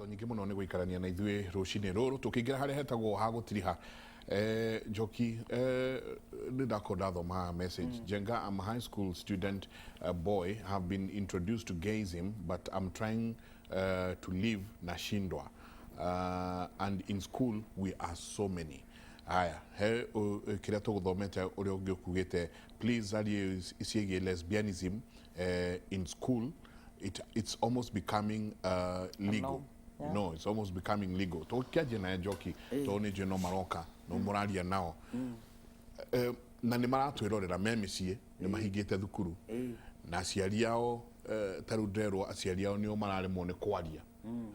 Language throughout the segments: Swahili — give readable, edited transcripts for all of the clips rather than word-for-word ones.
ngatho nyingĩ mũno nĩ gũikarania na ithuĩ rũcinĩ rũrũ tũkĩingĩra harĩa hetagwo ha gũtiriha Njoki nĩ ndakora ndathoma message Jenga, I'm a high school student boy, have been introduced to gayism but I'm trying to live nashindwa and in school we are so many. Aya he kĩrĩa tũgũthomete ũrĩa ũngĩ ũkugĩte please arie ciĩgiĩ lesbianism in school it's almost becoming legal. Yeah. No, it's almost becoming legal. Tũkĩanjia na Njoki tondũ nĩ njũĩ no maroka no mũraria nao na nĩ maratwĩrorera me mĩciĩ nĩ mahingĩte thukuru na aciari ao ta rĩu nderwo aciari ao nĩo mararemwo nĩ kwaria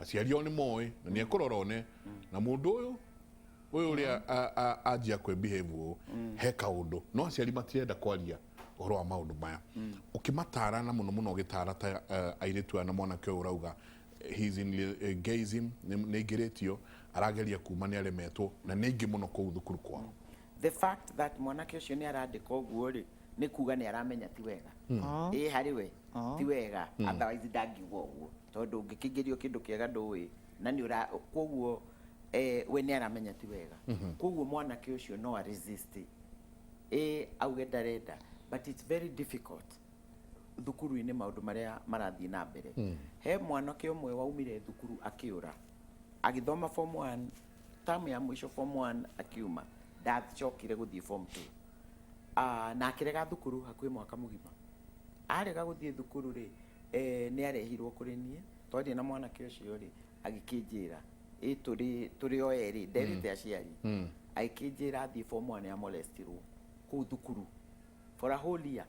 aciari ao nĩ moĩ na nĩ ekũrora one na mũndũ ũyũ ũrĩa anjia kwĩbehave he kaũndũ no aciari matirenda kwaria ũhoro wa maũndũ maya ũkĩmatara na mũno mũno ũgĩtara ta airĩtu aya na mwanake ũyũ ũrauga he's in gayism nĩ ingĩrĩtio arageria kuma nĩ aremetwo na nĩ ingĩ mũno kũu thukuru kwao. The fact that mwanake ũcio nĩ arandĩka ũguo rĩ nĩ kuga nĩ aramenya ti wega harĩ we ti wega otherwise ndangiuga ũguo tondũ ũngĩkĩingĩrio kĩndũ kĩega ndũĩ na nĩ koguo we nĩ aramenya ti wega koguo mwanake ũcio no a resist auge ndarenda but it's very difficult thukuru-inĩ maũndũ marĩa marathiĩ na mbere he mwanake ũmwe waumire thukuru akĩũra agĩthoma form 1 tamu ya mũico form 1 akiuma ndacokire gũthiĩ form 2 na akĩrega thukuru hakuhĩ mwaka mũgima arega gũthiĩ thukuru rĩ nĩ arehirwo kũrĩ niĩ twaria na mwanake ũcio rĩ agĩkĩnjĩra tũrĩ o erĩ nderĩte aciari agĩkĩnjĩra athiĩ form 1 ya molestirwo kũu thukuru for a whole year.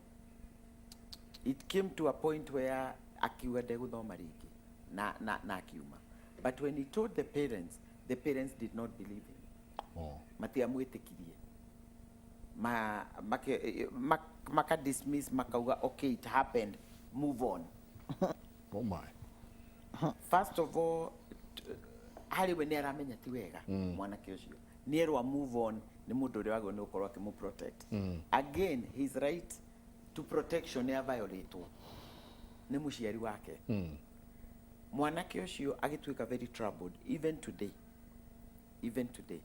It came to a point where akiuga ndegũthoma rĩngĩ na akiuma but when he told the parents did not believe him. Matiamwĩtĩkirie maka dismiss makauga okay it happened move on. Oh my. First of all harĩ we nĩ aramenya ti wega mwanake ũcio nĩ erwo move on nĩ mũndũ ũrĩa wagwo nĩ gũkorwo akĩmũprotect again his right to protection nĩ violated nĩ mũciari wake mwanake ũcio agĩtuĩka very troubled even today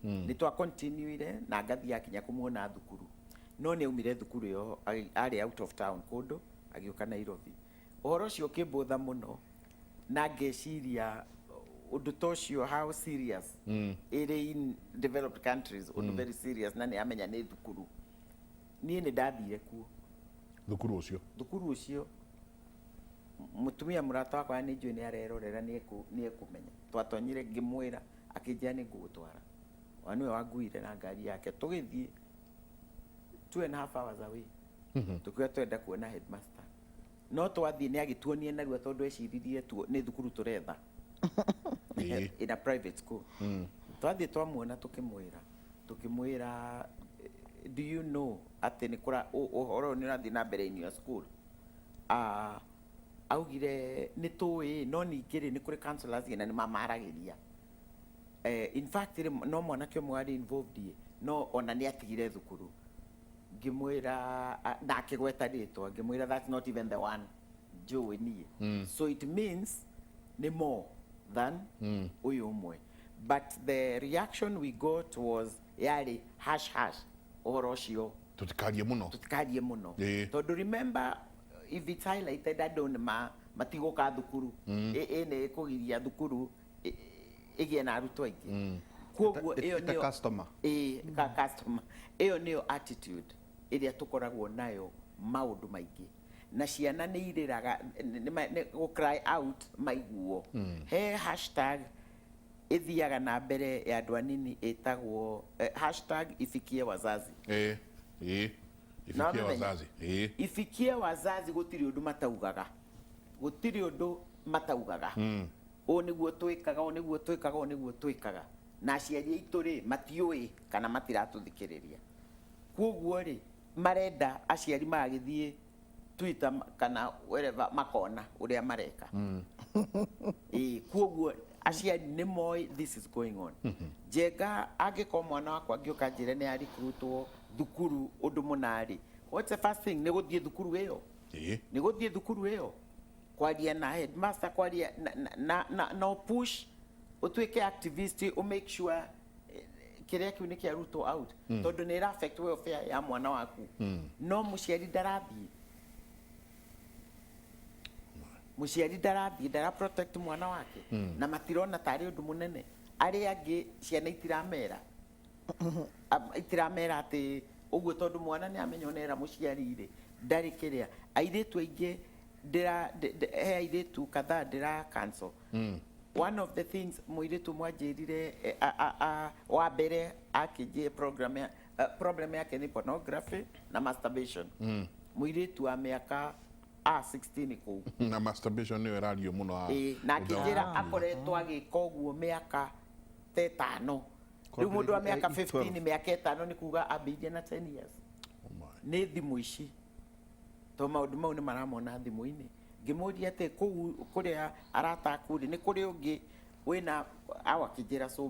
nĩ twa continue na ngathi yakinya kũmuona thukuru no nĩ aumire thukuru ĩyo arĩ out of town kũndũ agĩũka Nairobi ũhoro ũcio ũkĩmbũtha mũno na ngeciria ũndũ ta ũcio how serious ĩrĩ in developed countries ũndũ very serious na nĩ amenya nĩ thukuru niĩ nĩ ndathire kuo thukuru ũcio mutumia murata wakwa nĩ njũĩ nĩ arerorera nĩ ekũmenya twatonyire ngĩmwĩra akĩnjĩra nĩ ngũgũtwara waniwe wanguire na ngari yake tũgĩthiĩ 2.5 hours away tũkiuga twenda kuona headmaster no twathiĩ nĩ agĩtuonie narua tondũ eciririe nĩ thukuru tũretha in a private school twathiĩ twamuona tũkĩmwĩra do you know atĩ nĩ kũra ũhoro nĩ ũrathiĩ na mbere in your school augire nĩ tũĩ no ningĩ rĩ nĩ kũrĩ counselors na nĩ mamaragĩria in fact no mwanake ũmwe arĩ involved no ona nĩ atigire thukuru ngĩmwĩra na akĩgweta rĩtwa ngĩmwĩra that's not even the one njũĩ niĩ so it means nĩ more than ũyũ ũmwe but the reaction we got was yarĩ hash ũhoro ũcio tutikarie mũno tondũ remember if it's highlighted andũ nĩ matigũka thukuru nĩ kũgiria thukuru ĩgĩe na arutwo aingĩ koguo ĩyo nĩyo customer ĩyo nĩyo attitude ĩrĩa tũkoragwo nayo maũndũ maingĩ na ciana nĩ irĩraga nĩ cry out maiguo he hashtag ithiaga na mbere ya andũ anini ĩtagwo hashtag ifikie wazazi ifikie wazazi gũtirĩ ũndũ mataugaga ũũ nĩguo twĩkaga na aciari aitũ rĩ matiũĩ kana matiratũthikĩrĩria koguo rĩ marenda aciari magĩthiĩ Twitter kana wherever makona ũrĩa mareka koguo aciari nĩ moĩ this is going on Jenga angĩkorwo mwana wakwa angĩũka njĩre nĩ arĩkurutwo thukuru ũndũ mũnarĩ what's the first thing nĩ gũthiĩ thukuru ĩyo kwaria na headmaster kwaria no push utuike activist u make sure kiria kiu ni kia ruto out tondu ni ira affect welfare ya mwana waku no muciari ndarathie ndara protect mwana wake na matirona tari undu munene ari angi ciana itiramera ati uguo tondu mwana ni amenyonera muciari ri ndari kiria airitu aingi he airitu kadhaa ndira cancel one of the things muiritu mwanjirire wa mbere akijie problem yake ni pornography na masturbation muiritu wa miaka 16 ku na masturbation ni radio muno na akijira akoretwo agika uguo miaka 5 riu mundu wa miaka 15 miaka 5 ni kuga ambĩirie na 10 years ni thimu ici to maundu mau ni maramona thimu-ini ngimuria ati kuria arata kuri ni kuri ungi wina akijira so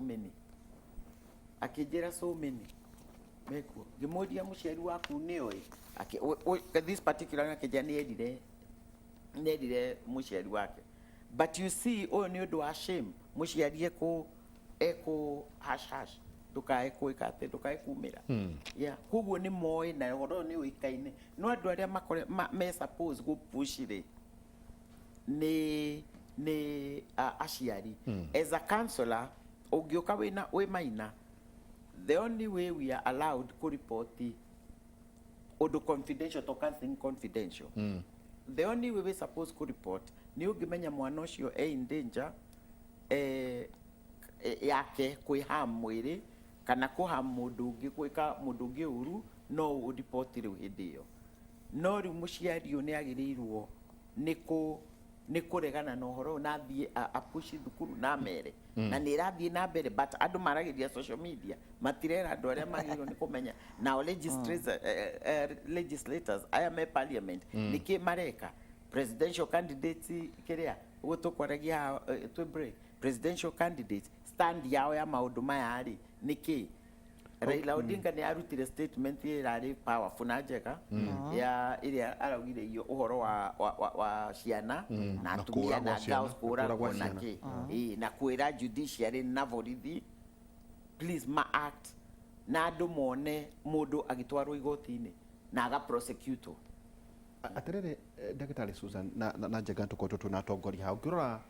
many mekuo ngimuria muciari waku ni oi this particular akija ni edire muciari wake but you see ni undu wa shame muciari eko hash tukae kuikate tukae kumira kuguo ni moi na horo ni uikaine no andu aria me suppose go push ri ni aciari as a counselor ungioka we maina the only way we are allowed to report undu confidential to something confidential the only way we supposed to report ni ungimenya mwana ucio in danger yake kwiham mwiri kana kuha mundu ungi gwika mundu ungi uru no ureport riu hindi iyo no riu muciari ni agirirwo ni kuregana na uhoro na thie apush thukuru na mere na ni rathie na mbere but andu maragiria social media matirera andu aria magirwo ni kumenya now legislators aya me parliament niki mareka presidential candidates kiria gutukwaragia to break presidential candidates stand yao ya maundu maya ri niki Raila Odinga ni arutire statement irari powerful na njega ya iria araugire iyo uhoro wa ciana na atumia na girls kura na ki na kwira judiciary na borithi please ma act na andu mone mundu agitwarwo igoti-ini na aga prosecute aterere Dagitari Susan na njega tukoto tunatongoria hau ngirora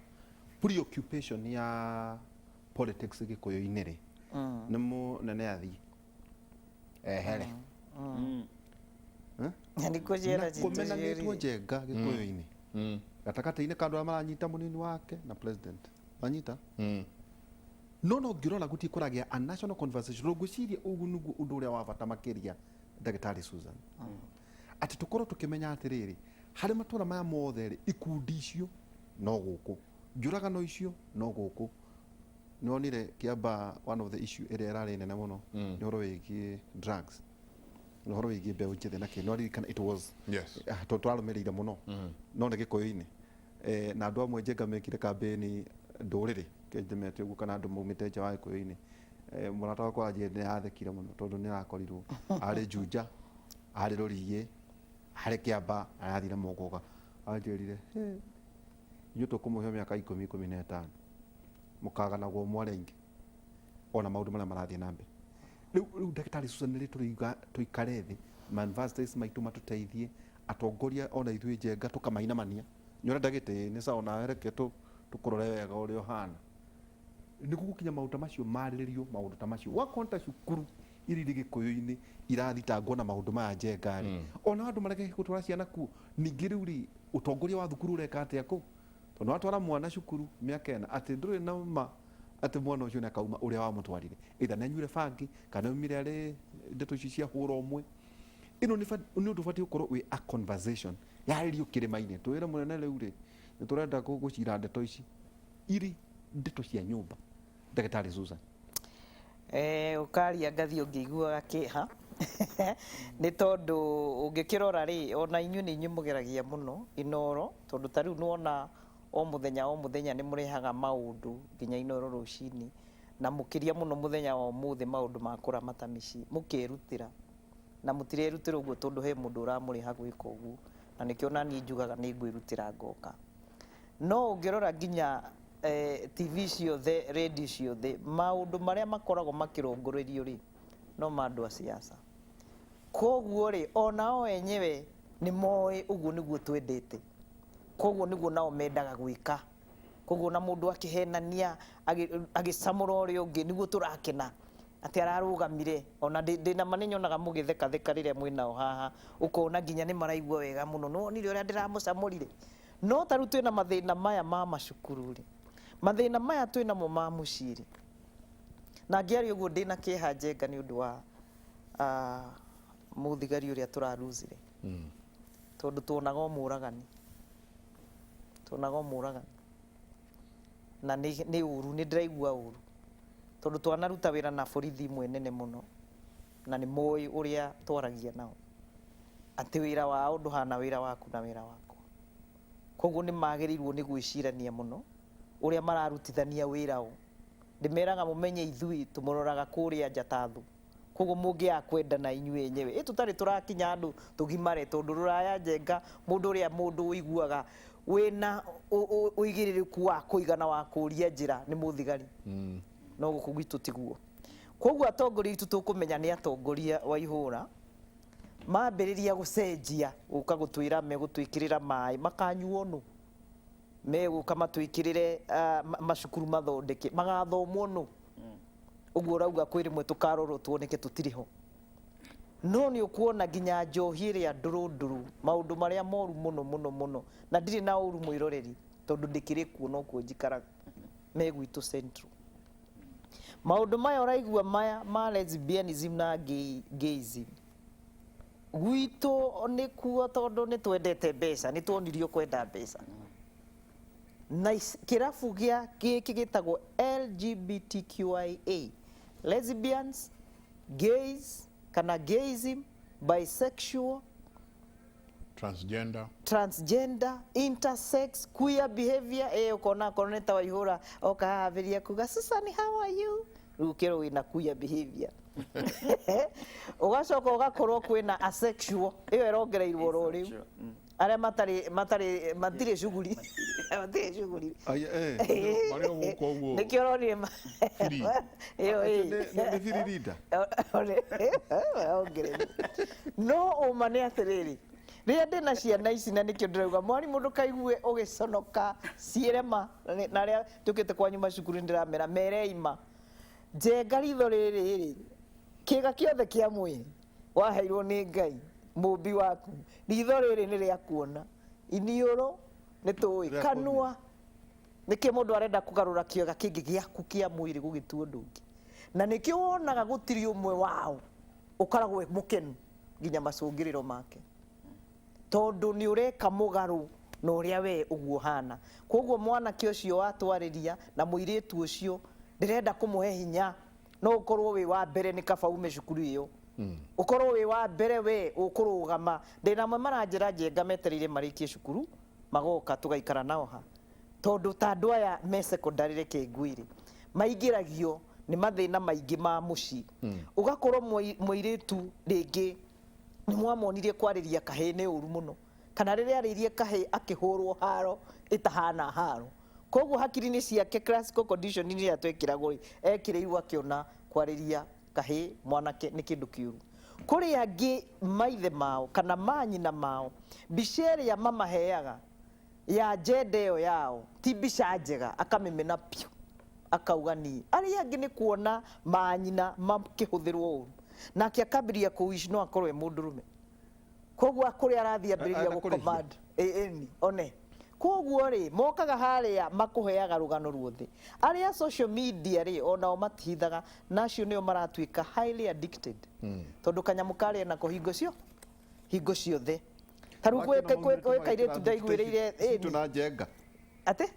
preoccupation ya politics gikuyu-ini ri nä må nene athi ehere kå menanä njenga gä kå yå-inä gatagatä-inä ka andå arä a maranyita må nini wake na president manyita no ngä rora gå tiä kå ragä a national conversation ngwä ciria å gu niguo å ndå å rä a wa bata makä ria Dagitari Susan atä tå korwo tå kä menya atä rä rä harä matå ra maya mothe rä ikundi icio no gå kå njå ragano icio no gå kå nonire kiamba one of the issue area rari nene muno ni horo wigi drugs ni horo wigi mbeu njithe nake no ririkana it was yes twarumirire muno no ne gikuyu-ini na andu amwe njenga mekire kambeni nduriri kenjemete uguo kana andu maumite nja wa gikuyu-ini murata wakwa njende yathekire muno tondu ni arakorirwo ari Juja ari Ruriĩ ari Kiamba arathire Mũgũga anjirire ithuĩ tũkũmũhe mĩaka 10-15 mukaganagwo mware ingi ona maundu maria marathie na mbere riu Dagitari Susan ni tuikare thi universities maitu matuteithie atongoria ona ithuĩ njenga tukamainamania nyora Dagitari ni sawa na reke tukurore wega uria hana ni gukinya maundu macio mariririo maundu ta macio wakonta cukuru iri gikuyu-ini irathitangwo na maundu maya njenga ona andu mareke gutwara ciana ku ningi riu ri utongoria wa thukuru ureka atia ku tondu watwara mwana cukuru miaka ena ati nduri na ma ati mwana ucio na kauma uria wa mutwarire either nanyure bangi kana umire ari ndeto ici cia hura umwe ino ni undu bati ukorwo we a conversation yaririo kirima-ini twira munene riu ri ni turenda gucira ndeto ici iri ndeto cia nyumba Dagitari Susan ukaria ngathi ungiiguaga kiha ni tondu ungikirora ri ona inyu ni nyumugeragia muno inoro tondu tariu nuona o muthenya ni murehaga maundu nginya inoro rucini na mukiria muno muthenya wa umuthi maundu ma kuramata micii mukirutira na mutirerutira uguo tondu he mundu uramuriha gwika uguo na nikio nani njugaga ni ngwirutira ngoka no ungirora nginya TV ciothe radio ciothe maũndũ marĩa makoragwo makĩrongorerio rĩ no ma andũ a siasa koguo rĩ onao enyewe nĩ moĩ ũguo nĩguo twendete koguo nĩguo nao mendaga gwĩka koguo na mũndũ akĩhenania agĩcamũra ũrĩa ũngĩ nĩguo tũrakena atĩ ararũgamire ona ndĩna manenyonaga mũgĩthekatheka rĩrĩa mwĩnao haha ũkona nginya nĩ maraigua wega mũno no nĩrĩ ũrĩa ndĩramũcamũrire no tarũ twĩna mathĩna maya ma macukuru rĩ mathĩna maya twĩnamo ma mũciĩ rĩ na ngĩaria ũguo ndĩna kĩeha njenga nĩ ũndũ wa mũthigari ũrĩa tũraruzire tondũ tuonaga mũragani na nĩ ũru nĩ ndĩraigua ũru tondũ twanaruta wĩra na borithi imwe nene mũno na nĩ moĩ ũrĩa twaragia nao atĩ wĩra wao ndũhana wĩra waku na wĩra wakwa koguo nĩ magĩrĩirwo nĩ gwĩcirania mũno ũrĩa mararutithania wĩra ũũ ndĩmeraga mũmenye ithuĩ tũmũroraga kũrĩa njatathũ koguo mũngĩaga kwendana inyuĩ enyewe tũtarĩ tũrakinya andũ tũgimare tondũ rũraya njenga mũndũ ũrĩa mũndũ ũiguaga wĩna ũigĩrĩrĩku wa kũigana wa kũria njĩra nĩ mũthigari no gũkũ gwitũ tiguo koguo atongoria itũ tũkũmenya nĩ atongoria wa ihũra mambĩrĩria gũcenjia gũka gũtwĩra megũtwĩkĩrĩra maĩ makanyuo nũ megũka matwĩkĩrĩre macukuru mathondeke magathomwo nũ ũguo ũrauga kwĩ rĩmwe tũkarorwo tuoneke tũtirĩ ho no nĩ ũkuona nginya njohi ĩrĩa ndũrũndũrũ maũndũ marĩa moru mũno na ndirĩ na ũru mwĩroreri tondũ ndĩkĩrĩ kuo no kuo njikaraga me gwitũ central maũndũ maya ũraigua maya ma lesbianism na gayism gwitũ nĩ kuo tondũ nĩ twendete mbeca nĩ tuonirio kwenda mbeca na kĩrabu gĩkĩ gĩtagwo LGBTQIA lesbians gays kana gayism bisexual transgender intersex queer behavior ukona koroneta wa ihura okahabiria kuga Susan how are you rukero wina queer behavior ugacoka ugakorwo kwina asexual iyo irongereirwo ro riu aria matirĩ shughuli mario guko guo nikio ronire iyo nĩ firirida no uma nĩ atĩrĩrĩ rĩrĩa ndĩna ciana ici na nĩkĩo ndĩrauga mwarimũ ndũkaigue ũgĩconoka ciĩrema na arĩa tũkĩte kwanyu macukuru ndĩramera mereima njenga ritho rĩrĩ kĩga kĩothe kĩa mwĩrĩ waheirwo nĩ Ngai mũmbi waku ritho rĩrĩ nĩ rĩa kuona iniũrũ nĩ tũĩ kanua nĩkĩ mũndũ arenda kũgarũra kĩega kĩngĩ gĩaku kĩa mwĩrĩ gũgĩtua ũndũ ũngĩ na nĩkĩo wonaga gũtirĩ ũmwe wao ũkaragwo mũkenu nginya macũngĩrĩro make tondũ nĩ ũreka mũgarũ na ũrĩa we ũguo hana koguo mwanake ũcio watwarĩria na mũirĩtu ũcio ndĩrenda kũmũhe hinya no ũkorwo wĩ wa mbere nĩ kaba ume cukuru ĩyo ũkorwo wĩ wa mbere we ũkũrũgama ndĩna amwe maranjĩra njenga metereire marĩkie cukuru magoka tũgaikara nao ha tondũ ta andũ aya me secondary reke ngwĩre maingĩragio nĩ mathĩna maingĩ ma mũciĩ ũgakorwo mũirĩtu rĩngĩ nĩ mwamonirie kwarĩria kahĩ nĩ ũru mũno kana rĩrĩa arĩirie kahĩ akĩhũrwo haro ĩtahana haro koguo hakiri-inĩ ciake classical condition nĩ twekĩragwo ekĩrĩirwo akĩona kwarĩria kahĩ mwanake nĩ kĩndũ kĩũru kũrĩ angĩ maithe mao kana manyina mao mbica ĩrĩa mamaheaga ya njenda ĩyo yao ti mbica njega akamĩmena piũ akauga niĩ arĩa angĩ nĩ kuona manyina makĩhũthĩrwo ũru nake akambĩrĩria kũwish no akorwo e mũndũrũme koguo kũrĩa arathiĩ ambĩrĩria gũcommand one koguo rĩ mokaga harĩa makũheaga rũgano ruothe arĩa social media rĩ onao matihithaga nacio nĩo maratuĩka highly addicted tondũ kanyamũ karĩa nako hingo ciothe tarĩu gwĩ kairĩtu ndaiguĩrĩire citũ na njenga atĩ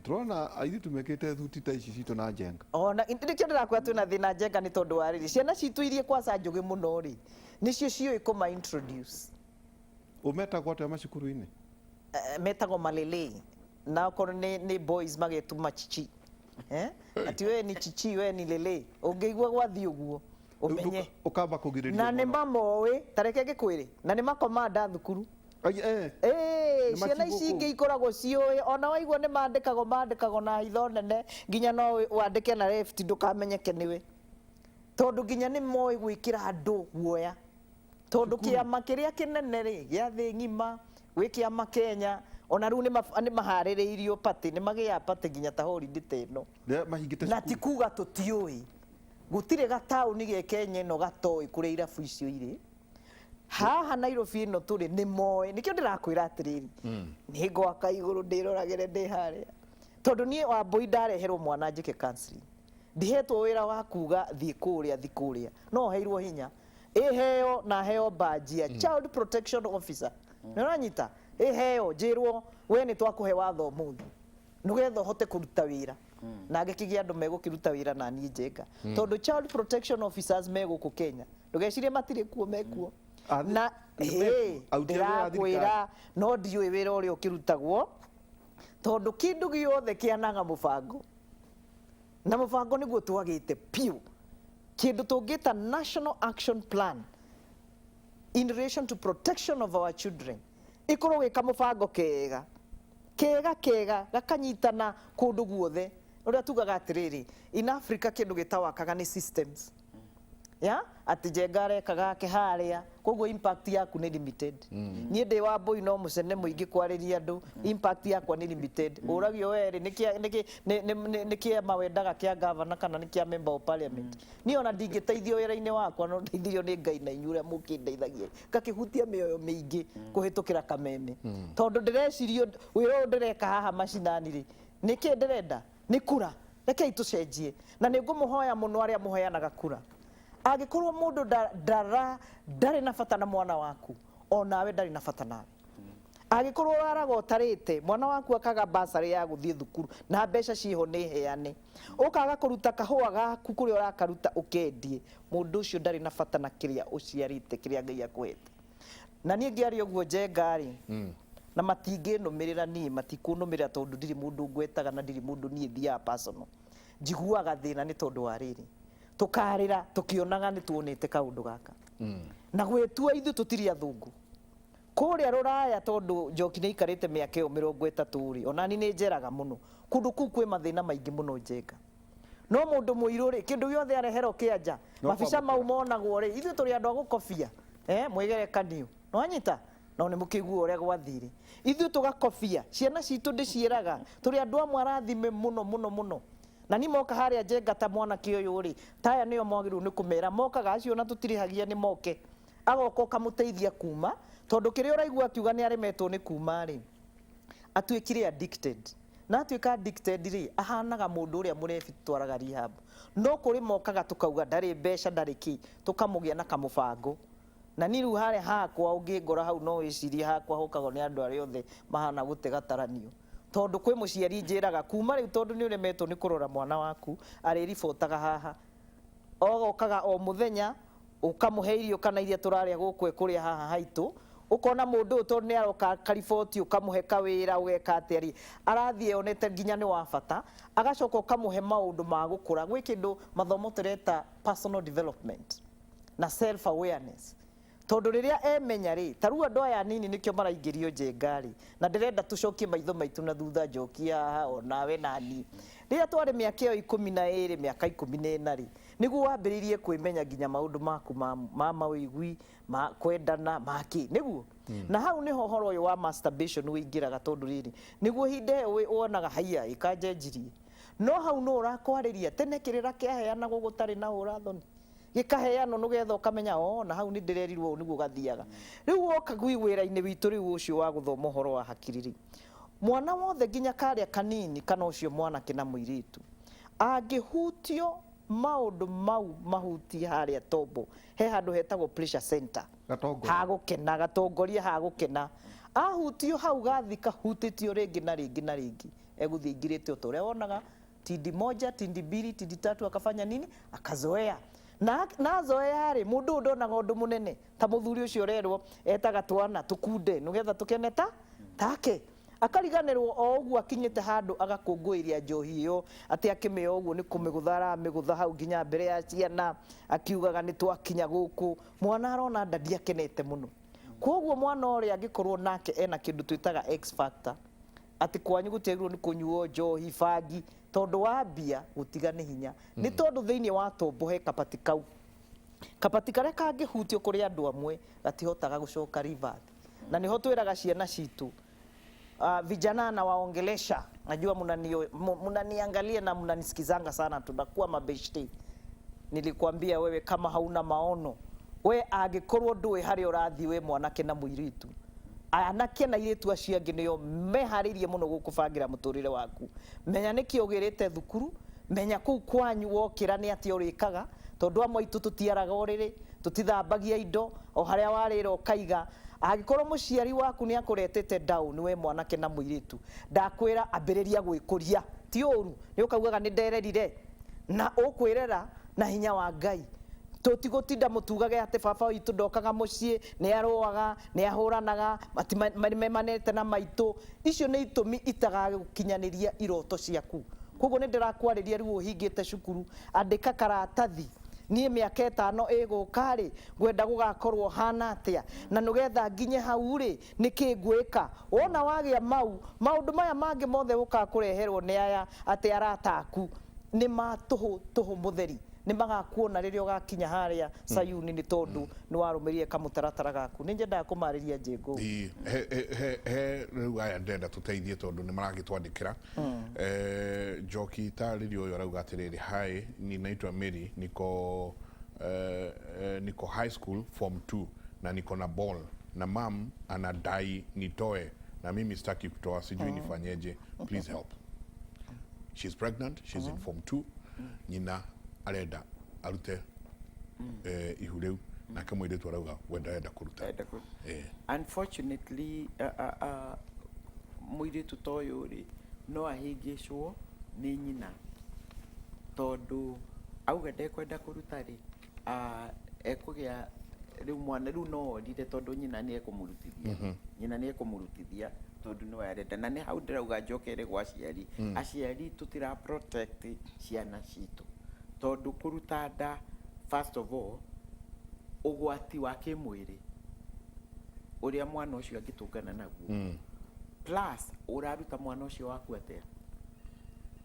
turona airĩtu mekĩte thuti ta ici citũ na njenga ona nĩkĩo ndĩrakwĩra twĩna thĩna njenga nĩ tondũ wa rĩrĩ ciana citũ irie kwaca njũgĩ mũno rĩ nĩcio ciũĩ kũma introduce ũmetagwo atĩa macukuru-inĩ metagwo malele na okorwo nĩ boys magetuma chichi ati we ni chichi we ni lele ũngĩigua gwathiĩ ũguo ũmenye ũkamba kũgirĩrĩria na nĩ mamoĩ tareke ngĩkwĩre na nĩ makomanda thukuru ciana ici ingĩ ikoragwo ciũĩ ona waigua nĩ mandĩkagwo na hitho nene nginya no wandĩke na left ndũkamenyeke nĩwe tondũ nginya nĩ moĩ gwĩkĩra andũ guoya tondũ kĩama kĩrĩa kĩnene rĩ gĩa thĩ ng'ima gwĩ kĩama Kenya ona rĩu nĩ maharĩrĩirio pati nĩ magĩaga pati nginya ta holiday ta ĩno na ti kuga tũtiũĩ gũtirĩ gataũni gĩ Kenya ĩno gatoĩ kũrĩa irabu icio irĩ haha Nairobi ĩno tũrĩ nĩ moĩ nĩkĩo ndĩrakwĩra atĩrĩrĩ nĩ ngwaka igũrũ ndĩroragĩre ndĩ harĩa tondũ niĩ Wambũi ndareherwo mwana njĩke counseling ndihetwo wĩra wa kuga thiĩ kũrĩa no heirwo hinya ĩheo na heo badge ya child protection officer nĩ ũranyita ĩheo njĩrwo we nĩ twakũhe watho ũmũthĩ nĩgetha ũhote kũruta wĩra na ngĩkĩgĩa andũ megũkĩruta wĩra na niĩ Njenga tondũ child protection officers megũkũ Kenya ndũgecirie matirĩ kuo mekuo na ndĩrakwĩra no ndiũĩ wĩra ũrĩa ũkĩrutagwo tondũ kĩndũ gĩothe kĩanaga mũbango na mũbango nĩguo twagĩte piũ kĩndũ tũngĩta national action plan in relation to protection of our children ikorwo gĩka mũbango kega gakanyitana kũndũ guothe ũrĩa tugaga atĩrĩrĩ in Africa kĩndũ gĩtawakaga nĩ systems ya atĩ Njenga arekaga ake harĩa koguo impact yaku nĩ limited niĩ ndĩ Wambũi no mũcene mũingĩ kwarĩria andũ impact yakwa nĩ limited ũragio werĩ nĩ kĩama wendaga kĩa governor kana nĩ kĩa member of parliament niĩ ona ndingĩteithio wĩra-inĩ wakwa no ndeithio nĩ Ngai na inyuĩ ũrĩa mũkĩndeithagia ngakĩhutia mĩoyo mĩingĩ kũhĩtũkĩra kameme tondũ ndĩrecirio wĩra ũyũ ndĩreka haha macinani rĩ nĩkĩ ndĩrenda nĩ kura rekei tũcenjie na nĩ ngũmũhoya mũno arĩa mũheanaga kura angĩkorwo mũndũ ndarĩ na bata na mwana waku onawe ndarĩ na bata nawe angĩkorwo ũraraga ũtarĩte mwana waku akaga basarĩ ya gũthiĩ thukuru na mbeca ciho nĩ heane ũkaga kũruta kahũa gaku kũrĩa ũrakaruta ũkendie mũndũ ũcio ndarĩ na bata na kĩrĩa ũciarĩte kĩrĩa Ngai akũhete na niĩ ngĩaria ũguo Njenga rĩ na matingĩnũmĩrĩra niĩ matikũnũmĩrĩra tondũ ndirĩ mũndũ ngwetaga na ndirĩ mũndũ niĩ thiaga personal njiguaga thĩna nĩ tondũ wa rĩrĩ tukarĩra tukionaga nĩ tuonete kaũndũ gaka na gwĩtua ithuĩ tũtirĩ athũngũ kũrĩa Rũraya tondũ Njoki nĩ ikarĩte mĩaka ĩyo 30 rĩ onani nĩ njeraga mũno kũndũ kũu kwĩ mathĩna maingĩ mũno Njenga no mũndũ mũirũ rĩ kĩndũ gĩothe areherwo kĩanja mabica mau monagwo rĩ ithuĩ tũrĩ andũ a gũkobia mwĩgerekanio nwanyita no nĩ mũkĩiguo ũrĩa gwathire ithuĩ tũgakobia ciana citũ ndĩciĩraga tũrĩ andũ amwe arathime mũno na ni moka harĩa Njenga ta mwana kĩoyo rĩ taya nĩo mwagĩrĩirwo nĩ kũmera mokaga acio na tũtirĩhagia nĩ moke agoka ũkamũteithia kuma tondũ kĩrĩa ũraigua akiuga nĩ aremetwo nĩ kuma rĩ atuĩkire addicted na atuĩka addicted rĩ ahanaga mũndũ ũrĩa mũrebi twaraga rehab no kũrĩ mokaga tũkauga ndarĩ mbeca ndarĩ kĩ tũkamũgĩa na kamũbango na ni rĩu harĩa hakwa ũngĩngora hau no wĩcirie hakwa hokagwo nĩ andũ arĩa othe mahana gũtega taranio tondũ kwĩ mũciari njĩraga kuma rĩu tondũ nĩ ũremetwo nĩ kũrora mwana waku arĩribotaga haha ogokaga o mũthenya ũkamũhe irio kana iria tũrarĩa gũkũ kũrĩa haha haitũ ukona mũndũ ũyũ tondũ nĩ aroka kariboti ũkamũhe kawĩra ũgeka atĩa arathiĩ onete nginya nĩ wa bata agacoka ũkamũhe maũndũ ma gũkũra gwĩ kĩndũ mathomo tũreta personal development na self awareness tondũ rĩrĩa emenya rĩ tarua andũ aya nini nĩkĩo maraingĩrio Njenga rĩ na ndĩrenda tũcokie maitho maitũ na thutha Njoki haha onawe nani rĩrĩa twarĩ mĩaka ĩyo 12 mĩaka 14 rĩ nĩguo wambĩrĩirie kwĩmenya nginya maũndũ maku ma mawĩigwi ma kwendana maki nĩguo na hau nĩho ũhoro ũyũ wa masturbation wĩingĩraga tondũ rĩrĩ nĩguo hinde wonaga haiya ikanjenjirie no hau no ũrakwarĩria tene kĩrĩra kĩaheanagwo gũtarĩ na ũrathoni gĩkaheanwo nĩgetha ũkamenya na hau nĩ ndĩrerirwo nĩguo gathiaga rĩu woka gwi wĩra-inĩ witũ rĩu ũcio wa gũthoma ũhoro wa hakiri mwana wothe nginya karĩa kanini kana ũcio mwanake na mũirĩtu angĩhutio maũndũ mau mahutie harĩa tombo he handũ hetagwo pleasure center hagũkena gatongoria hagũkena ahutio hau gathika hutĩtio rĩngĩ na rĩngĩ na rĩngĩ egũthiĩ ingĩrĩte ũta ũrĩa wonaga tindi moja tindi mbili tindi tatu akafanya nini akazoea na zoea rĩ mũndũ ndonaga ũndũ mũnene ta mũthuri ũcio rerwo etaga twana tukunde nĩgetha tũkene take akariganĩrwo o ũguo akinyĩte handũ agakũngũĩria njohi ĩyo atĩ akĩmĩoya ũguo nĩ kũmĩgũtha aramĩgũtha hau nginya mbere ya ciana akiugaga nĩ twakinya gũkũ mwana arona ndandi akenete mũno koguo mwana ũrĩa angĩkorwo nake ena kĩndũ twĩtaga X factor atĩ kwanyu gũtiagĩrĩirwo nĩ kũnyuo njohi bangi tondũ wa mbia gũtiga nĩ hinya nĩ tondũ thĩinĩ wa tombo he kabati kau kabati karĩa kangĩhutio kũrĩ andũ amwe gatihotaga gũcoka reverse na niho twĩraga ciana citũ vijana na waongelesha najua mnaniangalia na mnanisikizanga sana tunakuwa mabeshte nilikwambia wewe kama hauna maono we angĩkorwo ndũĩ harĩa ũrathiĩ we mwanake na mũirĩtu anake na airĩtu acio angĩ nĩo meharĩirie mũno gũkũbangira mũtũrĩre waku menya nĩkĩ ũgĩrĩte thukuru menya kũu kwanyu wokĩra nĩ atĩ ũrĩkaga tondũ amwe aitũ tũtiaraga ũrĩrĩ tũtithambagia indo o harĩa warĩra ũkaiga angĩkorwo mũciari waku nĩ akũretete down we mwanake na mũirĩtu ndakwĩra ambĩrĩria gwĩkũria ti ũru nĩ ũkaugaga nĩ ndererire na ũkwĩrera na hinya wa Ngai tũtigũtinda mũtugage atĩ baba witũ ndokaga mũciĩ nĩ arũaga nĩ ahũranaga memanete na maitũ icio nĩ itũmi itagagũkinyanĩria iroto ciaku koguo nĩ ndĩrakwarĩria rĩu ũhingĩte cukuru andĩka karatathi niĩ mĩaka 5 ĩgũka rĩ ngwenda gũgakorwo hana atĩa na nĩgetha nginye hau rĩ nĩkĩ ngwĩka wona wagĩa maũndũ maya mangĩ mothe ũka kũreherwo nĩ aya atĩ arataku nĩ matũhũ mũtheri nĩ magakuona rĩrĩa ũgakinya harĩa Sayuni nĩ tondũ nĩ warũmĩrĩire kamũtaratara gaku nĩ nyendaga kũmarĩria njengũ he rĩu aya ndenda tũteithie tondũ nĩ maragĩtwandĩkĩra Njoki tarĩrio ũyũ arauga atĩrĩrĩ hi ninaitwa Mary niko high school form 2 na niko na ball na mam anadai nitoe na mimi sitaki kutoa sijui nifanyeje please help she's pregnant she's in form 2 nyina arenda arute ihu rĩu nake mũirĩtu arauga wenda kũruta unfortunately mũirĩtu ta ũyũ rĩ no ahĩngĩcwo nĩ nyina tondũ auga ndekwenda kũruta rĩ ekũgĩa rĩu mwana rĩu no orire tondũ nyina nĩ ekũmũrutithia tondũ nĩ arenda na nĩ hau ndĩrauga njokere gwa aciari aciari tũtira protect ciana citũ tondũ kũruta nda first of all ũgwati wa kĩmwĩrĩ ũrĩa mwana ũcio angĩtũngana naguo plus ũraruta mwana ũcio waku atĩa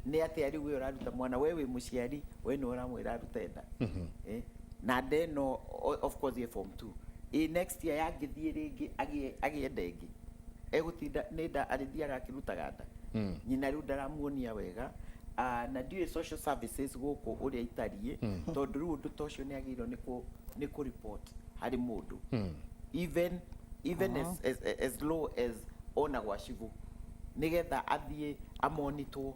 nĩ atĩa rĩu we ũraruta mwana we wĩ mũciari we nĩ ũramwĩra arute nda na nda ĩno of course ye form 2 next year yangĩthiĩ rĩngĩ agĩenda ĩngĩ egũtinda nĩ nda arĩthiaga akĩrutaga nda nyina rĩu ndaramuonia wega na ndiũĩ social services gũkũ ũrĩa itariĩ tondũ rĩu ũndũ ta ũcio nĩ agĩrĩirwo nĩ kũ-report harĩ mũndũ even as low as ona gwa cibũ nĩgetha athiĩ amonitwo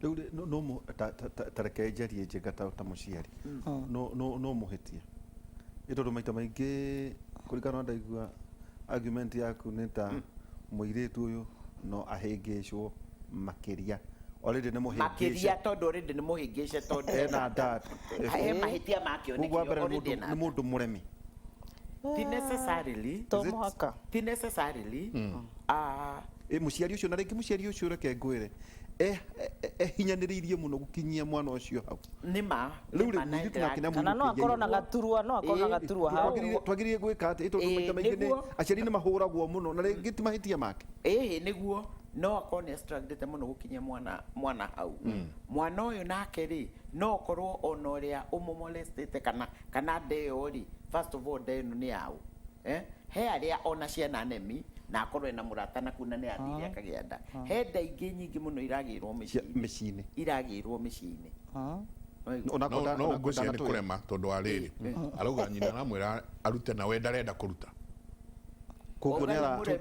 rĩu no tareke njarie njega ta mũciari no mũhĩtia nĩ tondũ maita maingĩ kũringana na ndaigua argument yaku nĩ ta mũirĩtu ũyũ no ahĩngĩcwo makĩria already nĩ makĩria tondũ already nĩ mũhĩngĩce tondũ ena dad he mahĩtia makĩonekio already nĩ mũndũ mũremi ti necessarily mũciari ũcio na rĩngĩ mũciari ũcio reke ngwĩre ehinyanĩrĩirie mũno gũkinyia mwana ũcio hau nĩma kana no akorwo na gaturwa hau twagĩrĩire gwĩka atĩ tondũ maita maingĩ aciari nĩ mahũragwo mũno na rĩngĩ ti mahĩtia make nĩguo no akorwo nĩ strugglete mũno gũkinyia mwana hau mwana ũyũ nake rĩ no akorwo ona ũrĩa ũmũmolestete kana nda ĩyo rĩ first of all nda ĩno nĩ yaũ he arĩa ona ciana nemi na akorwo ena mũrata na kuna nĩ athire akagĩa nda he nda ingĩ nyingĩ mũno iragĩrwo mĩciĩ-inĩ no ngwĩciria nĩ kũrema tondũ wa rĩrĩ arauga nyina aramwĩra arute na we ndarenda kũruta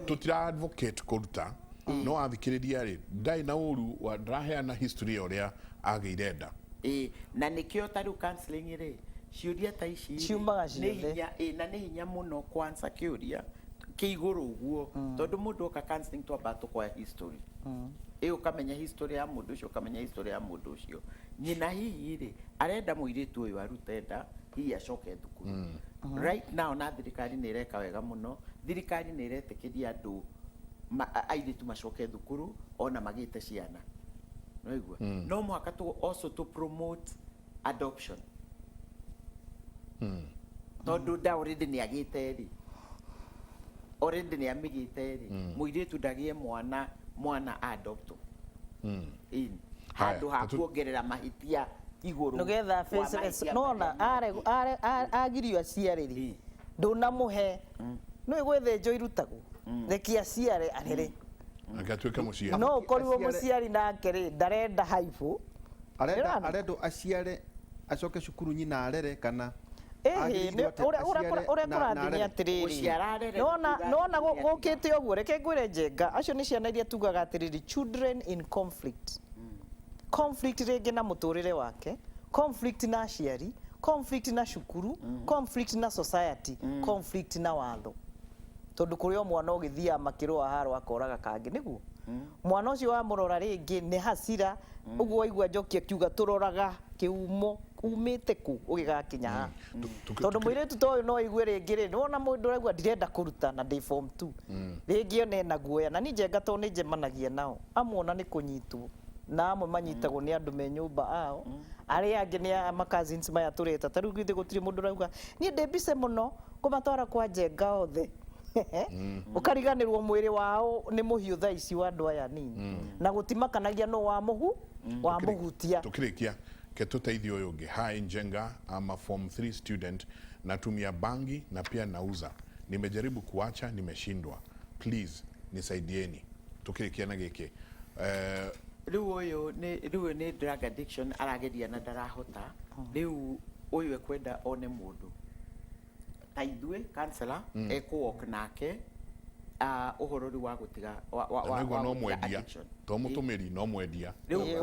tũtira advocate kũruta no athikĩrĩria rĩ ndarĩ na ũru ndaraheana history ya ũrĩa agĩire nda na nĩkĩo ta rĩu counseling rĩ ciũria ta ici ciumaga ciothe na nĩ hinya mũno kwanza kĩũria kĩigũrũ ũguo tondũ mũndũ oka counseling twamba tũkoya history ũkamenya history ya mũndũ ũcio ũkamenya history ya mũndũ ũcio nyina hihi rĩ arenda mũirĩtu ũyũ arute nda hihi acoke thukuru right now na thirikari nĩ ĩreka wega mũno thirikari nĩ ĩretĩkĩria andũ airĩtu macoke thukuru ona magĩte ciana noigua no mũhaka also to promote adoption tondũ nda already nĩ agĩte rĩ already nĩ amĩgĩte rĩ mũirĩtu ndagie mwana adopt handũ ha kuongerera mahĩtia igũrũ nĩgetha nona agirio aciare rĩ ndũnamũhe nĩ gwĩthĩnjwo irutagwo reki aciare arere agatuĩka mũciari no ũkorirwo mũciari nake rĩ ndarenda haibũ arendwo aciare acoke cukuru nyina arere kana ũrĩa kũrathiĩ nĩ atĩrĩrĩ nona gũkĩte ũguo reke ngwĩre Njenga acio nĩ ciana iria tugaga atĩrĩrĩ children in conflict rĩngĩ na mũtũrĩre wake, conflict na aciari, conflict na cukuru, conflict na society, conflict na watho. Tondũ kũrĩ o mwana ũgĩthiaga makĩrũa haro akoraga kangĩ nĩguo mwana ũcio wamũrora rĩngĩ nĩ hasira ũguo waigua Njoki akiuga tũroraga kĩhumo umĩte kũ ũgĩgakinya ha tondũ mũirĩtu ta ũyũ no igue rĩngĩ rĩ nĩwona mũndũ ũraigua ndirenda kũruta na ndĩ form 2 rĩngĩ one na guoya na niĩ Njenga to nĩ njemanagia nao amwe nĩ kũnyitwo na amwe manyitagwo nĩ andũ me nyũmba ao arĩa angĩ nĩ ama cousins maya tũreta ta rĩu githĩ gũtirĩ mũndũ ũrauga niĩ ndĩ mbice mũno kũmatwara kwa Njenga othe ukariganirwo mwĩrĩ wao nĩ mũhiũ thaa ici wa andũ aya nini na gũtimakanagia no wa mũhutia tukirikia ketuteithia ũyũ ũngĩ. Hi Njenga, I'm a form 3 student, natumia bangi na pia nauza, nimejaribu kuacha nimeshindwa, please nisaidieni. Tukirikia na gĩkĩ rĩu nĩ drug addiction arageria na ndarahota rĩu ũyũ ekwenda one mũndũ ta ithuĩ counselor ekũwalk nake ũhoro rĩu wa gũtiga wa no mwendia to mũtũmĩri no mwendia rĩu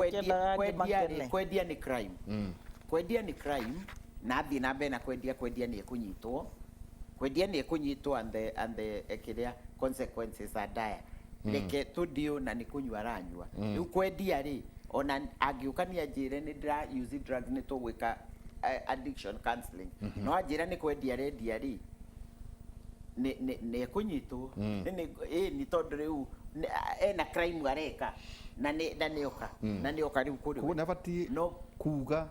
kwendia nĩ crime kwendia nĩ crime na thiĩ na mbere na kwendia nĩ ekũnyitwo and the kĩrĩa consequences are dire reke tũdio na nĩ kũnyua aranyua rĩu kwendia rĩ ona angĩũka nĩ anjĩre nĩ ndĩra use drugs nĩ tũgwĩka addiction counseling no anjĩra nĩ kwendia rendia rĩ nĩ ekũnyitwo nĩ tondũ rĩu ena crime areka na nĩoka rĩu kũrĩ kuo nabatiĩ kuga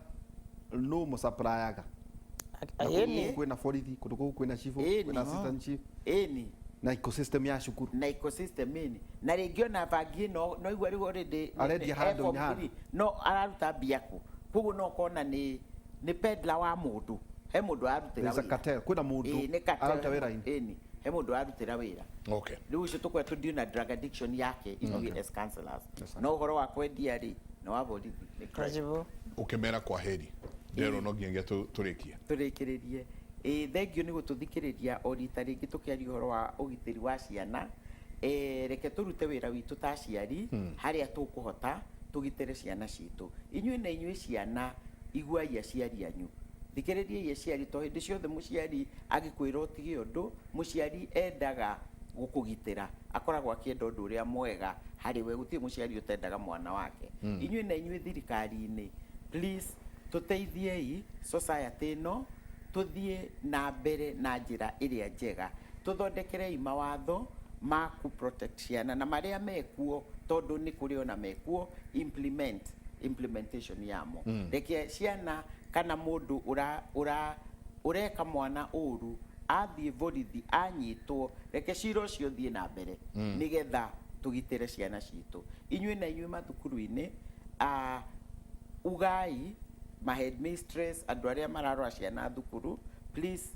no mũsupplyaga kwĩna borithi kũndũ kũu kwĩna chief kwĩna assistant chief na ecosystem ya cukuru na ecosystem na rĩngĩ ona bangi no igua rĩu already arendia handũ nyahari no araruta mbia kũ koguo no kona nĩ peddler wa mũndũ he mũndũ arutĩra wĩra kwĩna mũndũ aruta wĩra he mũndũ arutĩra wĩra okay rĩu ũcio tũkwenda tũdio na drug addiction yake ithuĩ as counselors no ũhoro wa kwendia rĩ no wa borithi nĩ crime ukimera kwa heri ndero no nginya tũrĩkĩrĩrie thengio nĩ gũtũthikĩrĩria o rita rĩngĩ tũkĩaria ũhoro wa ũgitĩri wa ciana reke tũrute wĩra witũ ta aciari harĩa tũkũhota tũgitĩre ciana citũ inyuĩ na inyuĩ ciana iguai aciari anyu thikĩrĩriai aciari to hĩndĩ ciothe mũciari angĩkwĩra ũtige ũndũ mũciari endaga gũkũgitĩra akoragwo akĩenda ũndũ ũrĩa mwega harĩ we gũtirĩ mũciari ũtendaga mwana wake inyuĩ na inyuĩ thirikari-inĩ please tũteithiei society ĩno tũthiĩ na mbere na njĩra ĩrĩa njega tũthondekerei mawatho ma ku protect ciana na marĩa mekuo tondũ nĩ kũrĩ ona mekuo implementation yamo reke ciana kana mũndũ ũreka mwana ũru athiĩ borithi anyitwo reke cira ũcio thiĩ na mbere nĩgetha tũgitĩre ciana citũ inyuĩ na inyuĩ mathukuru-inĩ ugai ma headmistress andũ arĩa mararora ciana thukuru please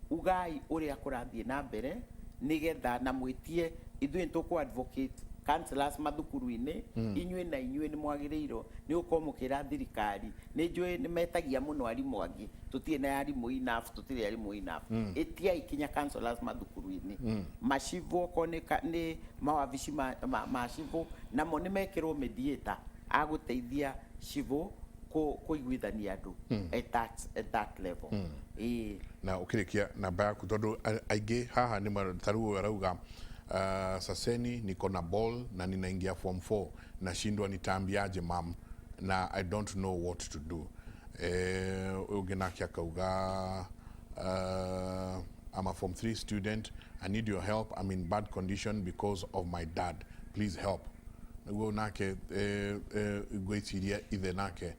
ugai ũrĩa kũrathiĩ na mbere nĩgetha na mwĩtie ithuĩ tũkũ advocate counselors mathukuru-inĩ inyuĩ na inyuĩ nĩ mwagĩrĩirwo nĩ gũkorwo mũkĩra thirikari nĩ njũĩ nĩ metagia mũno arimũ angĩ tũtirĩ na arimũ enough tũtirĩ arimũ enough ĩtiai kinya counselors mathukuru-inĩ macivũ okorwo nĩ mawabici ma civũ namo nĩ mekĩrwo mediator agũteithia civũ kũiguithania andũ at that level na ukirikia namba yaku tondu aingĩ haha nĩ marutaru arauga saseni niko na ball na ninaingia form 4 na shindwa nitambiaje mam na I don't know what to do ũngĩ nake akauga I'm a form 3 student, I need your help, I'm in bad condition because of my dad, please help. Nĩguo nake gwĩciria ithe nake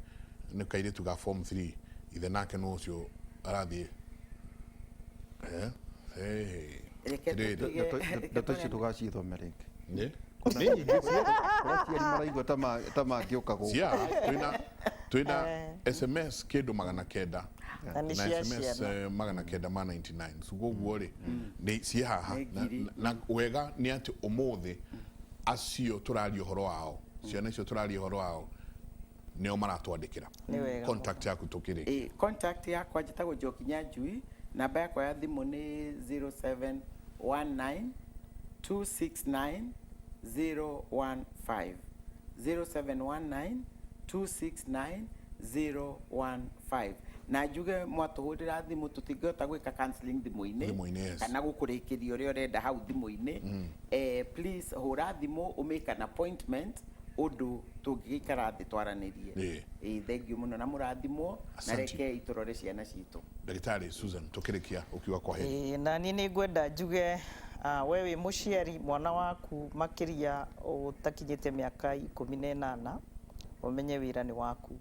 nĩ kairĩtu ga form 3 ithe nake no ũcio arathiĩ reke ndeto ici tũgacithome rĩngĩ nĩ aciari maraigua ta mangĩũka gũkũ twina SMS kĩndũ 900 Na nĩ na cia SMS ciana. 999 koguo rĩ nĩ ciĩ haha na wega nĩ atĩ ũmũthĩ acio tũraria ũhoro wao ciana icio tũraria ũhoro wao nĩo maratwandĩkĩra Nĩ wega contact yaku tũkĩrĩ contact yakwa njĩtagwo Njokinya Njui, namba yakwa ya thimũ nĩ 0719 269 015 0719 269 015 na njuge mwatũhũrĩra thimũ tũtingĩhota gwĩka counseling Thimũ-inĩ, thimũ-inĩ yes. kana gũkũrĩkĩria ũrĩa ũrenda hau thimũ-inĩ please hũra thimũ ũmake an appointment ũndũ tũngĩgĩikara thĩ twaranĩrie thengiũ mũno na mũrathimwo na reke itũrore ciana citũ. Ndagĩtarĩ Susan tũkĩrĩkia ũkiuga kwa heri. Na niĩ nĩ ngwenda njuge we wĩ mũciari mwana waku makĩria ũtakinyĩte mĩaka 18 ũmenye wĩra nĩ waku,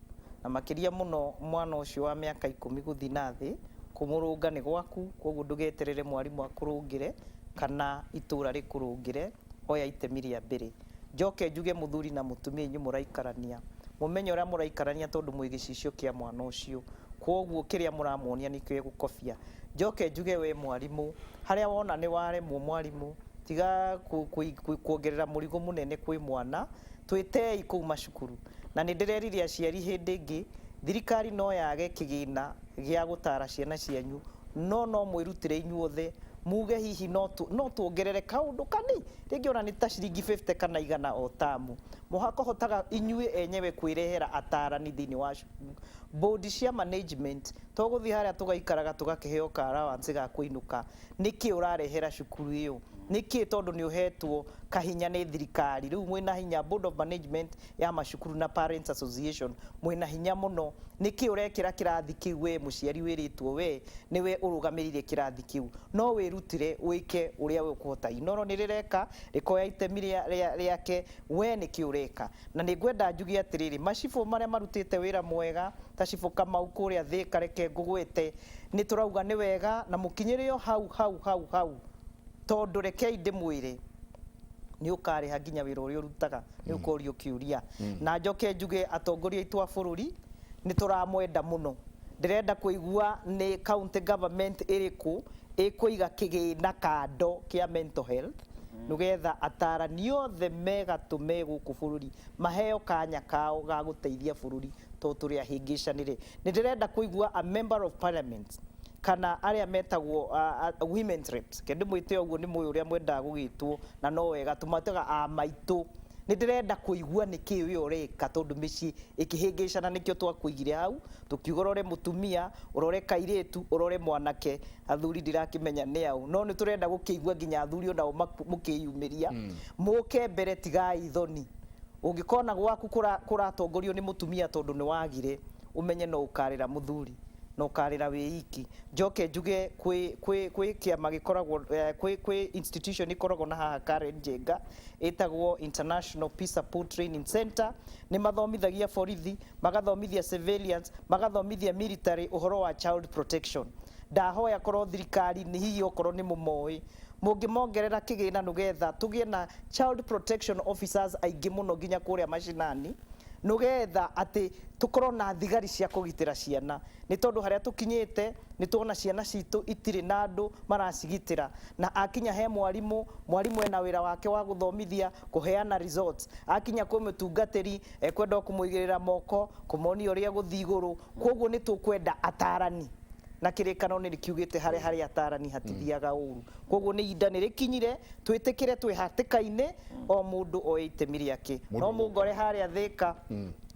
na makĩria mũno mwana ũcio wa mĩaka 10 gũthiĩ na thĩ kũmũrũnga nĩ gwaku, koguo ndũgeterere mwarimũ akũrũngĩre kana itũra rĩkũrũngĩre, oya itemi rĩa mbere. Njoke njuge mũthuri na mũtumia inyuĩ mũraikarania, mũmenye ũrĩa mũraikarania tondũ mwĩ gĩcicio kĩa mwana ũcio, koguo kĩrĩa mũramuonia nĩkĩo gũkobia. Njoke njuge we mwarimũ, harĩa wona nĩ waremwo mwarimũ, tiga kuongerera mũrigo mũnene kwĩ mwana, twĩtei kũu macukuru. Na nĩ ndĩrerire aciari hĩndĩ ĩngĩ thirikari no yage kĩgĩna gĩa gũtara ciana cianyu, no mwĩrutĩre inyuothe muge hihi no tuongerere kaũndũ kanini, rĩngĩ ona nĩ ta ciringi 50 kana 100 o tamu, mũhakohotaga inyuĩ enyewe kwĩrehera atarani thĩinĩ wa cukuru. Board cia management to gũthiĩ harĩa tũgaikaraga tũgakĩheo ka allowance ga kũinũka, nĩkĩ ũrarehera cukuru ĩyo, nĩkĩ tondũ nĩ ũhetwo kahinya nĩ thirikari, rĩu mwĩna hinya board of management ya macukuru na parents association mwĩna hinya mũno, nĩkĩ ũrekĩra kĩrathi kĩu we mũciari wĩrĩtwo we nĩwe ũrũgamĩrĩire kĩrathi kĩu, no wĩrutire wĩke ũrĩa we ũkũhota. Inoro nĩ rĩreka rĩkoya itemi rĩake, we nĩkĩ ũreka. Na nĩ ngwenda njuge atĩrĩrĩ, macibũ marĩa marutĩte wĩra mwega ta cibũ Kamau kũrĩa Thĩka, reke ngũgwĩte, nĩ tũrauga nĩ wega na mũkinyĩre hau tondũ rekei ndĩmwĩre nĩ ũkarĩha nginya wĩra ũrĩa ũrutaga, nĩ ũkorio kĩũria. Na njoke njuge atongoria aitũ a bũrũri nĩ tũramwenda mũno, ndĩrenda kũigua nĩ county government ĩrĩkũ ĩkũiga kĩgĩna kando kĩa mental health, nĩgetha atarani othe megatũ me gũkũ bũrũri maheo kanya kao ga gũteithia bũrũri tondũ tũrĩ ahĩngĩcanĩre. Nĩ ndĩrenda kũigua a member of parliament kana arĩa metagwo women reps, kĩndũ mwĩte ũguo nĩ mũĩ ũrĩa mwendaga gũgĩtwo na no wega tũmataga a maitũ. Nĩ ndĩrenda kũigua nĩkĩ we ũreka tondũ mĩciĩ ĩkĩhĩngĩcana, nĩkĩo twakũigire hau tũkiuga ũrore mũtumia, ũrore kairĩtu, ũrore mwanake, athuri ndirakĩmenya nĩ aũ, no nĩ tũrenda gũkĩigua nginya athuri onao mũkĩyumĩria, mũke mbere tigai thoni. Ũngĩkona gwaku kũratongorio nĩ mũtumia tondũ nĩ wagire, ũmenye no ũkarĩra mũthuri no karĩra wĩiki. Njoke njuge kwĩ kĩama gĩkoragwo kwĩ institution ikoragwo na haha Karen Njenga ĩtagwo International Peace Support Training Center, nĩ mathomithagia borithi, magathomithia civilians, magathomithia military ũhoro wa child protection. Ndahoya korwo thirikari nĩ hihi okorwo nĩ mũmoĩ mũngĩmongerera kĩgĩna nĩgetha tũgĩe na child protection officers aingĩ mũno nginya kũrĩa mashinani, nĩgetha atĩ tũkorwo na thigari cia kũgitĩra ciana, nĩ tondũ harĩa tũkinyĩte nĩ tuona ciana citũ itirĩ na andũ maracigitĩra, na akinya he mwarimũ ena wĩra wake wa gũthomithia, kũheana results, akinya kwĩ mũtungatĩri ekwenda kũmũigĩrĩra moko, kũmonia ũrĩa gũthiĩ igũrũ. Koguo nĩ tũkwenda atarani na kĩrĩkanĩro nĩ kiugĩte harĩ atarani hatithiaga ũru. Koguo nĩ ihinda nĩ rĩkinyire twĩtĩkĩre twĩ hatĩka-inĩ, o mũndũ oe itemi rĩake. No mũngore harĩa Thĩka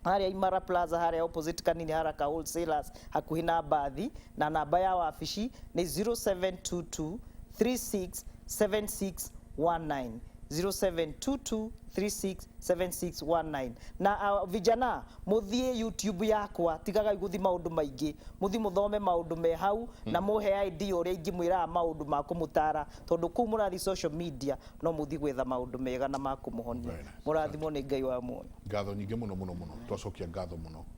harĩa Imara Plaza harĩa opposite kanini haraka wholesalers hakuhĩ na mbathi, na namba ya wabici nĩ 0722 367619 0722367619. Na vijana muthie YouTube yakwa, tigaga guthi maundu maingi, muthi muthome maundu me hau na muhe ID uria ingimwira maundu ma kumutara, tondu kuu murathi social media no muthi gwetha maundu mega na ma kumuhonia. Murathimo ni Ngai wa muoyo. Ngatho nyingĩ mũno twacokia ngatho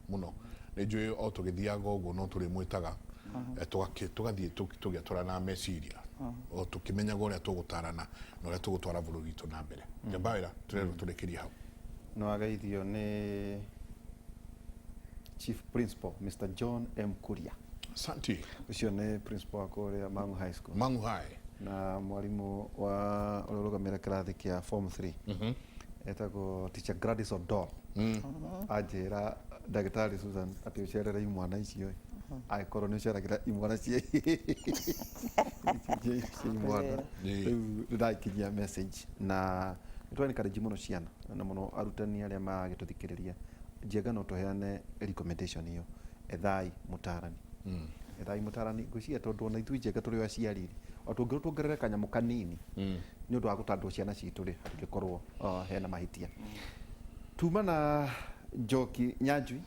mũno. Nĩ njũĩ o tũgĩthiaga ũguo no tũrĩ mwĩtaga tũgathiĩ tũgĩatũra na meciria o tukimenyaga uria tugutarana na uria tugutwara bururi witu na mbere Jambawira turero turekeria hau no ageithio ni Chief Principal Mr. John M. Kuria. Asante. Ucio ni principal wa kuria Mangu High School. Mangu High. Na mwalimu wa urugamira kirathi kia Form 3. Etagwo Teacher Gladys Odor. Ajira Dagitari Susan ati ucerere imwana icio. Aikorwo ni uceragira imwana cie. Imwana. Ndaikiria message na nitwani encourage muno ciana na muno arutani aria magituthikiriria njega no tuheane recommendation iyo ethai mutarani ethai mutarani ngwiciria tondu ona ithui njega turi aciari otungiro tuongerere kanyamu kanini ni undu wa gutandwo ciana citu ri angikorwo hena mahitia tuma na Njoki Nyanjui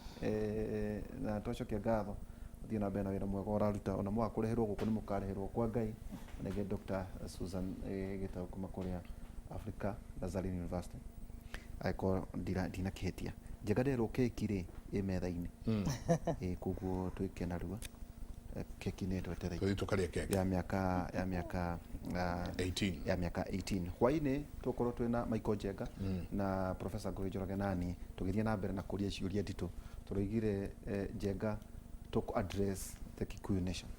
na twacokia ngatho thii na mbere na wira mwega uraruta ona mwa kureherwo guku ni mukareherwo kwa Ngai nege Dr. Susan Gitau kuma kuria Africa Nazarene University aiko dina kihetia njega ndero keki ri imetha-ini kuguo twike narua keki ni twetereire tukaria keki ya miaka 18 ya miaka 18 hwaini tukorwo twina Michael Njenga na Professor Ngũgĩ Njoroge nani tugithie na mbere na kuria ciuria nditu turoigire Njenga to address the Kikuyu nation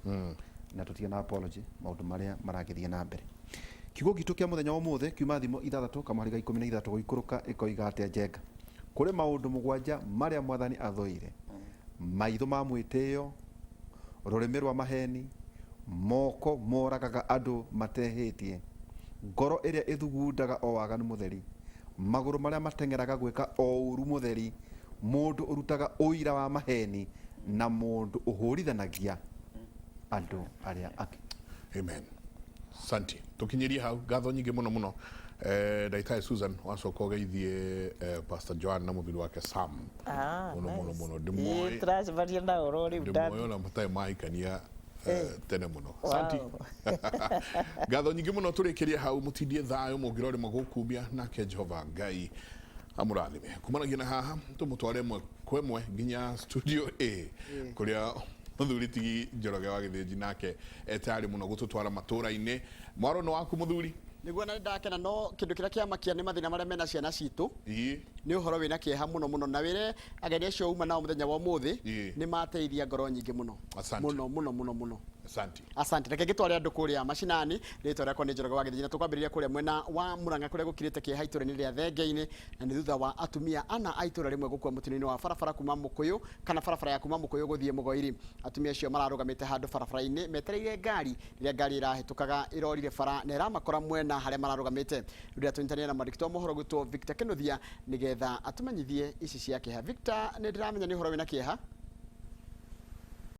na tutie na apology maundu maria maragithie na mbere kiugo gitu kia muthenya wa muthe kiuma thimo 6 kamariga 13 guikuruka ikoiga atia Njenga kuri maundu mugwanja maria mwathani athoire maitho ma mwitio rurimi rwa maheni moko moragaga andu matehitie ngoro iria ithugundaga o waganu mutheri maguru maria matengeraga gwika o uru mutheri mundu urutaga uira wa maheni na mundu uhurithanagia andu aria ake. Amen. Santi tukinyiria hau gatho nyingi muno Daitari Susan wacoka ugeithie Pastor Joan na muthuri wake Sam muno ndimwe turacevaria na oro riu ndimwe na mutai mahikania tene muno Santi gatho nyingi muno turikiria hau mutindie thayo mugirori magukumbia nake Jehova Ngai amurathime kumanagia na haha tumutware mwe kwemwe nginya studio A kuria muthuri tigi Njoroge wa Githĩnji nake etari muno gututwara matura-ini mwaro no waku muthuri niguo na ndakena no kindu kiria kiamakia ni mathina maria mena ciana citu ni uhoro wina kieha muno na wire ageni acio uma nao muthenya wa muthi ni mateithia ngoro nyingi muno muno asante reke gitware andu kuria macinani ritwa riakwa ni Njoroge wa Githĩnji na tukwambiriria kuria mwena wa Murang'a kuria gukirite kieha itura-ini ria Thenge-ini na ni thutha wa atumia ana a itura rimwe gukua mutino-ini wa barabara kuma Mukuyu kana barabara ya kuma Mukuyu guthie Mugoiri atumia acio mararugamite handu barabara-ini metereire ngari ria ngari irahitukaga irorire bara na iramakora mwena haria mararugamite riria tunyitania na mwandiki wa mohoro gwitwo Victor Kinuthia nigetha atumenyithie ici cia kieha Victor ni ndiramenya ni uhoro wina kieha